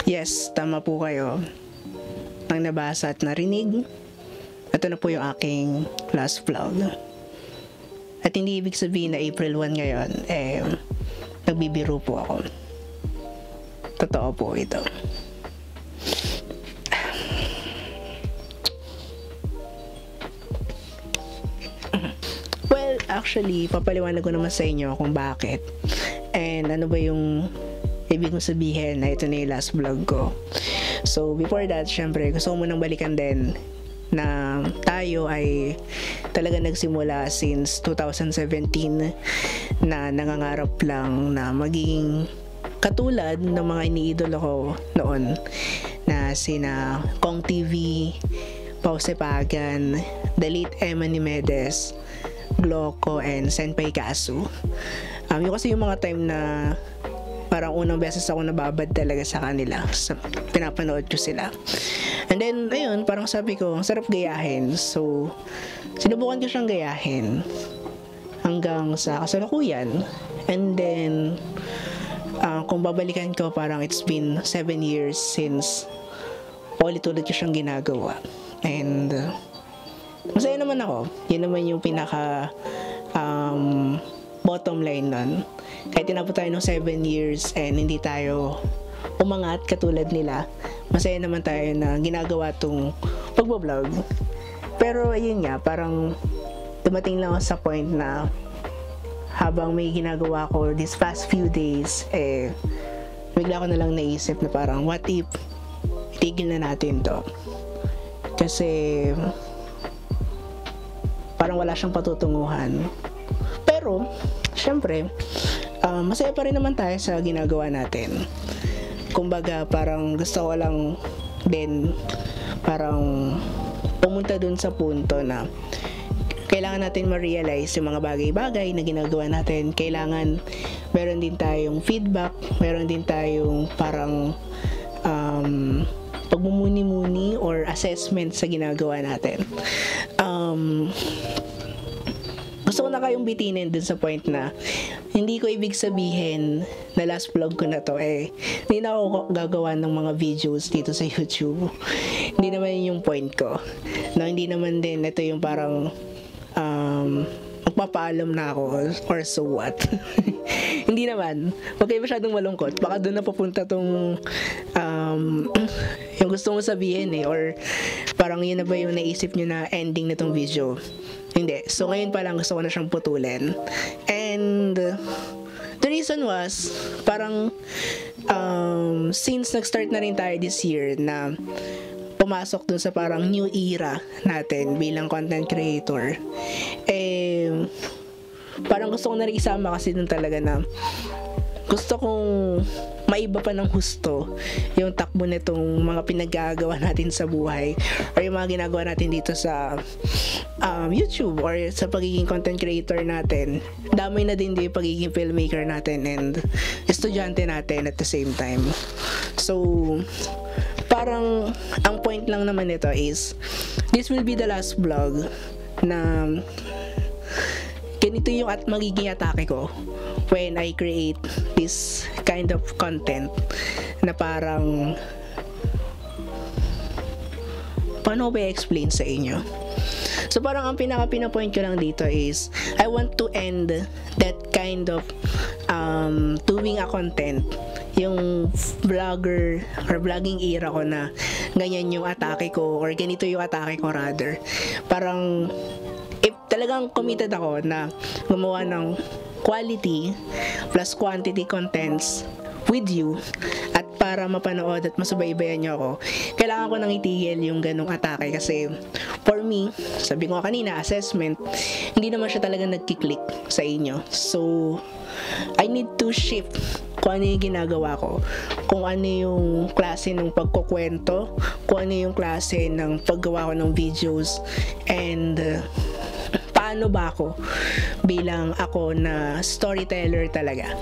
Yes, tama po kayo. Ang nabasa at narinig, ito na po yung aking last vlog. At hindi ibig sabihin na April 1 ngayon, nagbibiro po ako. Totoo po ito. Well, actually, papaliwanag ko naman sa inyo kung bakit. And ano ba yung ibig kong sabihin na ito na yung last vlog ko. So, before that, syempre, gusto ko munang balikan din na tayo ay talaga nagsimula since 2017 na nangangarap lang na maging katulad ng mga iniidolo ko noon na sina Kong TV, Pau Sepagan, The Late Emma Nimedes, Gloco, and Senpai Kasu. Yung kasi yung mga time na parang unang beses ako nababad talaga sa kanila. Pinapanood ko sila. And then, ayun, parang sabi ko, ang sarap gayahin. So, sinubukan ko siyang gayahin hanggang sa kasalukuyan. And then, kung babalikan ko, parang it's been 7 years since ulit-ulit ko siyang ginagawa. And, masaya naman ako. Yun naman yung pinaka bottom line nun. Kahit tinapos tayo ng 7 years and hindi tayo umangat katulad nila, masaya naman tayo na ginagawa tong pagbablog. Pero ayun nga, parang dumating lang ako sa point na habang may ginagawa ko these past few days, bigla ko na lang naisip na parang what if itigil na natin to. Kasi parang wala siyang patutunguhan. Pero syempre, masaya pa rin naman tayo sa ginagawa natin. Kumbaga, parang gusto ko lang din parang pumunta dun sa punto na kailangan natin ma-realize yung mga bagay-bagay na ginagawa natin. Kailangan meron din tayong feedback, meron din tayong parang pagmumuni-muni or assessment sa ginagawa natin. Gusto ko na kayong bitinin dun sa point na hindi ko ibig sabihin na last vlog ko na to hindi na ako gagawa ng mga videos dito sa YouTube. Hindi naman yun yung point ko. No, hindi naman din ito yung parang magpapaalam na ako or so what. Hindi naman. Huwag kayo masyadong malungkot. Baka doon na papunta tong yung gusto mo sabihin or parang yun na ba yung naisip nyo na ending na tong video. Hindi. So, ngayon pa lang gusto ko na siyang putulin. And the reason was, parang since nag-start na rin tayo this year na pumasok dun sa parang new era natin bilang content creator, parang gusto ko na rin isama kasi dun talaga na gusto kong maiba pa ng husto yung takbo nitong mga pinagagawa natin sa buhay or yung mga ginagawa natin dito sa YouTube or sa pagiging content creator natin. Damay na din yung pagiging filmmaker natin and estudyante natin at the same time. So, parang ang point lang naman nito is this will be the last vlog na ganito yung magiging atake ko when I create this kind of content na parang paano ba i-explain sa inyo? So parang ang pinaka-pinapoint ko lang dito is I want to end that kind of doing a content, yung vlogger or vlogging era ko na ganyan yung atake ko or ganito yung atake ko rather. Parang if talagang committed ako na gumawa ng quality plus quantity contents with you at para mapanood at masubaybayan nyo ako, kailangan ko nang itigil yung ganong atake kasi for me, sabi ko kanina, assessment, hindi naman siya talaga nagkiklik sa inyo. So, I need to shift kung ano yung ginagawa ko, kung ano yung klase ng pagkukwento, kung ano yung klase ng paggawa ko ng videos, and paano ba ako bilang ako na storyteller talaga,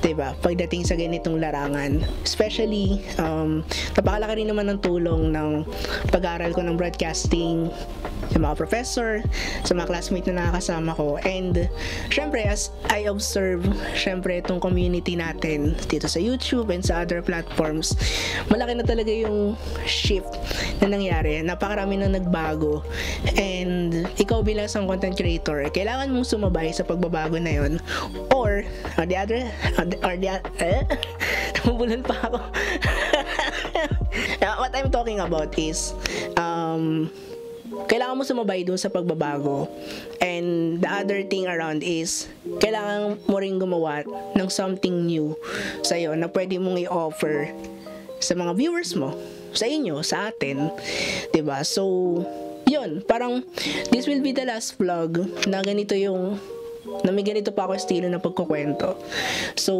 diba, pagdating sa ganitong larangan. Especially napakalaki rin naman ng tulong ng pag-aaral ko ng broadcasting sa mga professor, sa mga classmate na nakakasama ko. And syempre, as I observe, syempre itong community natin dito sa YouTube and sa other platforms, malaki na talaga yung shift na nangyari. Napakarami na nagbago. And ikaw bilang isang content creator, kailangan mong sumabay sa pagbabago na yon. Or namubulol pa ako. What I'm talking about is kailangan mo sumabay dun sa pagbabago. And the other thing around is kailangan mo rin gumawa ng something new sa'yo na pwede mong i-offer sa mga viewers mo, sa inyo, sa atin, 'di ba? So yun, parang this will be the last vlog na ganito yung na may ganito pa ako estilo na pagkukwento. So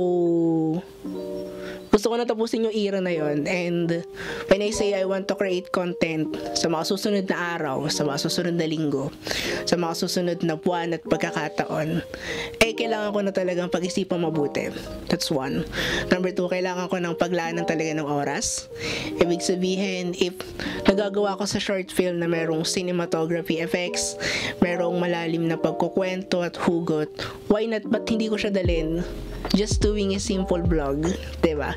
gusto ko na tapusin yung era na yon. And when I say I want to create content sa mga susunod na araw, sa mga susunod na linggo, sa mga susunod na buwan at pagkakataon, kailangan ko na talagang pag-isipan mabuti. That's one. Number two, kailangan ko ng paglaanan talaga ng oras. Ibig sabihin, if nagagawa ko sa short film na merong cinematography effects, merong malalim na pagkukwento at hugot, why not? Ba't hindi ko siya dalhin? Just doing a simple vlog, diba?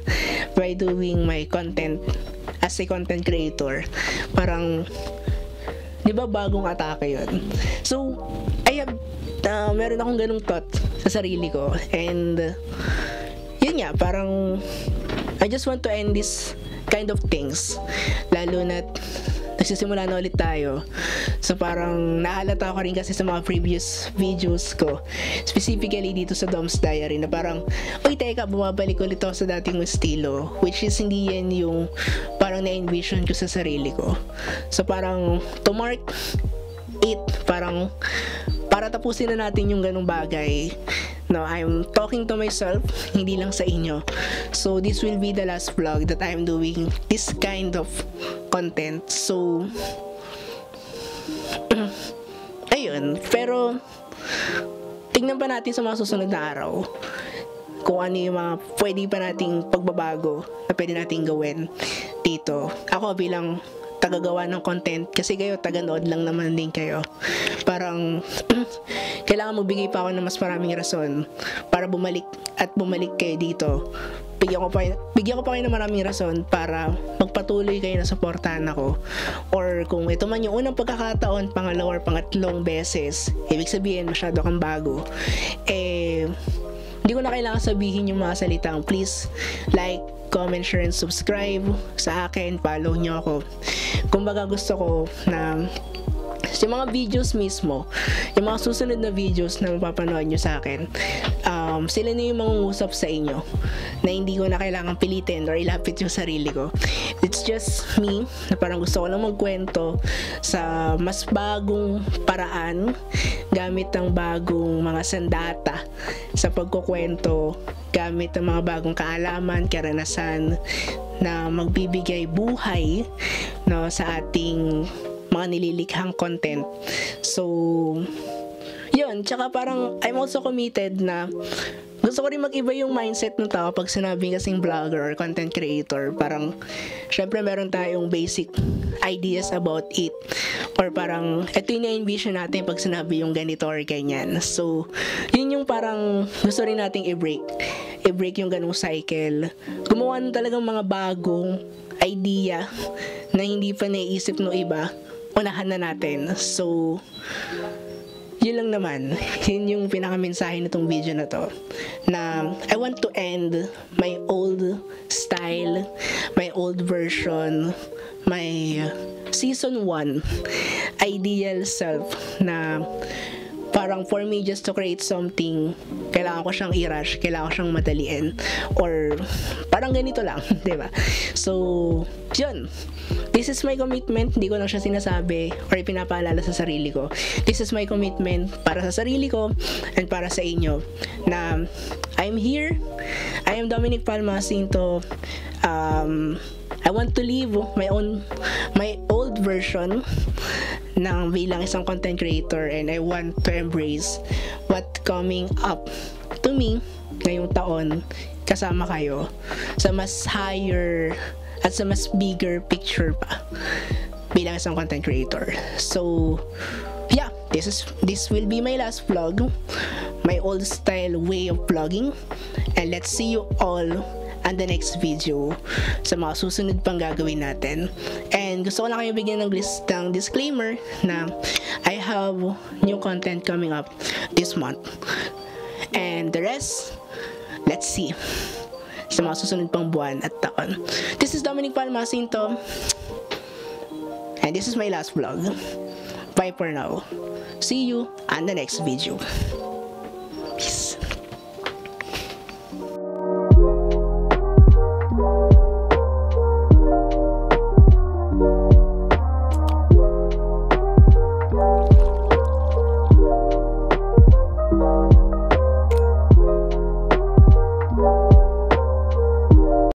By doing my content as a content creator. Parang, diba bagong atake yun? So, meron akong ganung thought sa sarili ko. And, yun nga, parang, I just want to end this kind of things. Lalo na't, nagsisimula na ulit tayo. So parang nahalata ko rin kasi sa mga previous videos ko, specifically dito sa Dom's Diary, na parang, uy teka, bumabalik ulit ako sa dating estilo, which is hindi yan yung parang na-envision ko sa sarili ko. So parang to mark it, parang para tapusin na natin yung ganung bagay. No, I'm talking to myself, hindi lang sa inyo. So this will be the last vlog that I'm doing this kind of content. So ayun, pero tingnan pa natin sa mga susunod na araw kung ano yung mga pwede pa nating pagbabago na pwede nating gawin dito. Ako bilang tagagawa ng content, kasi kayo taga-nood lang naman din kayo, parang kailangan magbigay pa ako ng mas maraming rason para bumalik kayo dito. Bigyan ko pa kayo ng maraming rason para magpatuloy kayo na suportahan ako. Or kung ito man yung unang pagkakataon, pangalawa or pangatlong beses, ibig sabihin masyado kang bago, hindi ko na kailangan sabihin yung mga salitang please like, comment, share, and subscribe sa akin, follow nyo ako. Kumbaga gusto ko na yung mga videos mismo, yung mga susunod na videos na mapapanood nyo sa akin, sila na yung mangungusap sa inyo, na hindi ko na kailangan pilitin or ilapit yung sarili ko. It's just me, na parang gusto ko lang magkwento sa mas bagong paraan, gamit ang bagong mga sandata sa pagkukwento, gamit ang mga bagong kaalaman, karanasan na magbibigay buhay, no, sa ating mga nililikhang content. So yun, tsaka parang I'm also committed na gusto ko rin mag-iba yung mindset ng tao pag sinabing kasing vlogger or content creator. Parang syempre meron tayong basic ideas about it, or parang ito yung na-envision natin pag sinabi yung ganito or ganyan. So yun yung parang gusto rin nating i-break yung ganung cycle, gumawa ng talagang mga bagong idea na hindi pa naiisip ng iba, unahan na natin. So yun lang naman, yun yung pinakamensahe nitong video na to, na I want to end my old style, my old version, my season 1 ideal self, na parang for me just to create something, kailangan ko siyang i-rush, kailangan ko siyang madaliin, or parang ganito lang, diba? So yun, this is my commitment. Hindi ko lang siya sinasabi or pinapaalala sa sarili ko. This is my commitment para sa sarili ko and para sa inyo, na I'm here. I am Dominic Palmacinto. I want to live my old version ng bilang isang content creator, and I want to embrace what coming up to me ngayong taon kasama kayo sa mas higher at sa mas bigger picture pa. bilang isang content creator. So, yeah, this will be my last vlog, my old style way of vlogging, and let's see you all on the next video sa mga susunod pang gagawin natin. And gusto ko lang kayo bigyan ng listang disclaimer na I have new content coming up this month, and the rest, let's see sa mga susunod pang buwan at taon. This is Dominic Palmacinto, and this is my last vlog. Bye for now. See you on the next video.